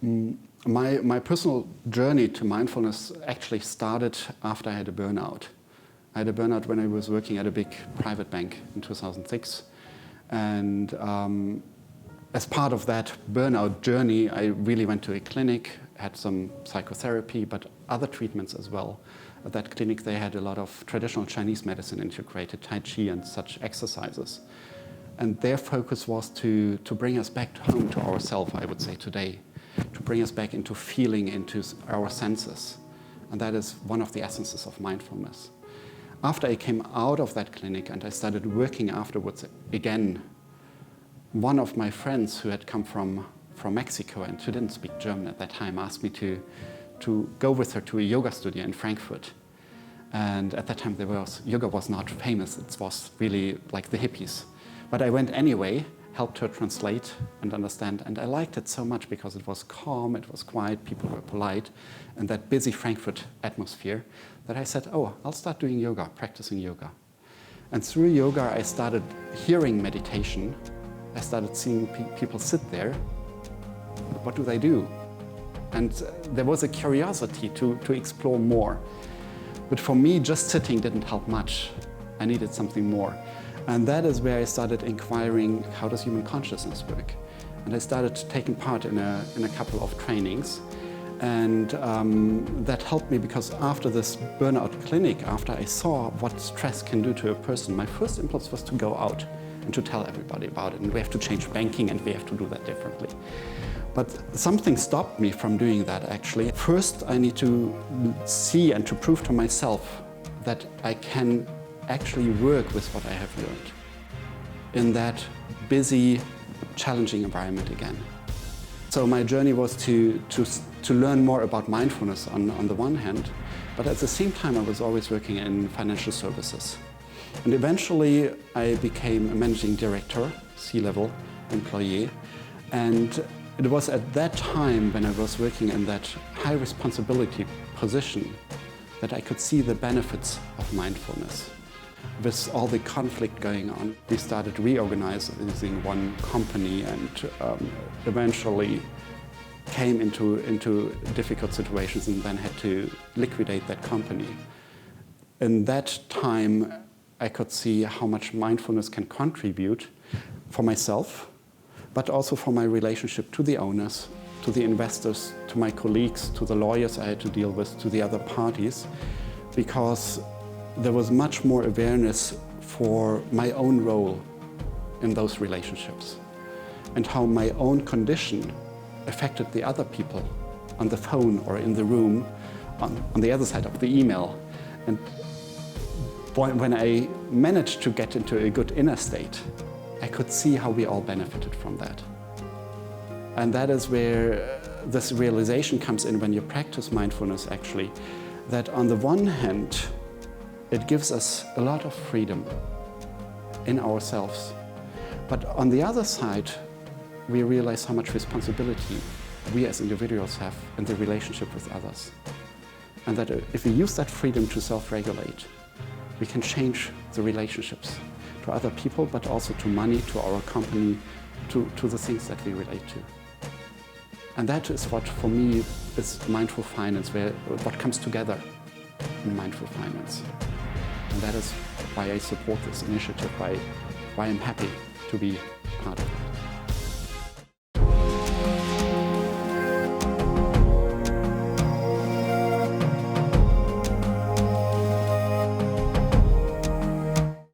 My personal journey to mindfulness actually started after I had a burnout. I had a burnout when I was working at a big private bank in 2006. And as part of that burnout journey, I really went to a clinic, had some psychotherapy, but other treatments as well. At that clinic, they had a lot of traditional Chinese medicine integrated, Tai Chi and such exercises. And their focus was to bring us back home to ourselves, I would say today, to bring us back into feeling, into our senses. And that is one of the essences of mindfulness. After I came out of that clinic and I started working afterwards again, one of my friends who had come from Mexico and who didn't speak German at that time asked me to go with her to a yoga studio in Frankfurt. And at that time yoga was not famous, it was really like the hippies. But I went anyway, helped her translate and understand, and I liked it so much because it was calm, it was quiet, people were polite, and that busy Frankfurt atmosphere, that I said, oh, I'll start doing yoga, practicing yoga. And through yoga, I started hearing meditation. I started seeing people sit there. What do they do? And there was a curiosity to explore more. But for me, just sitting didn't help much. I needed something more. And that is where I started inquiring, how does human consciousness work? And I started taking part in a couple of trainings. And that helped me because after this burnout clinic, after I saw what stress can do to a person, my first impulse was to go out and to tell everybody about it. And we have to change banking and we have to do that differently. But something stopped me from doing that actually. First, I need to see and to prove to myself that I can actually work with what I have learned in that busy, challenging environment again. So my journey was to learn more about mindfulness on the one hand, but at the same time I was always working in financial services. And eventually I became a managing director, C-level employee, and it was at that time when I was working in that high responsibility position that I could see the benefits of mindfulness. With all the conflict going on, we started reorganizing one company and eventually came into difficult situations and then had to liquidate that company. In that time, I could see how much mindfulness can contribute for myself, but also for my relationship to the owners, to the investors, to my colleagues, to the lawyers I had to deal with, to the other parties, because there was much more awareness for my own role in those relationships and how my own condition affected the other people on the phone or in the room, on the other side of the email. And when I managed to get into a good inner state, I could see how we all benefited from that. And that is where this realization comes in when you practice mindfulness actually, that on the one hand, it gives us a lot of freedom in ourselves. But on the other side, we realize how much responsibility we as individuals have in the relationship with others. And that if we use that freedom to self-regulate, we can change the relationships to other people, but also to money, to our company, to the things that we relate to. And that is what, for me, is mindful finance, what comes together in mindful finance. And that is why I support this initiative, why I'm happy to be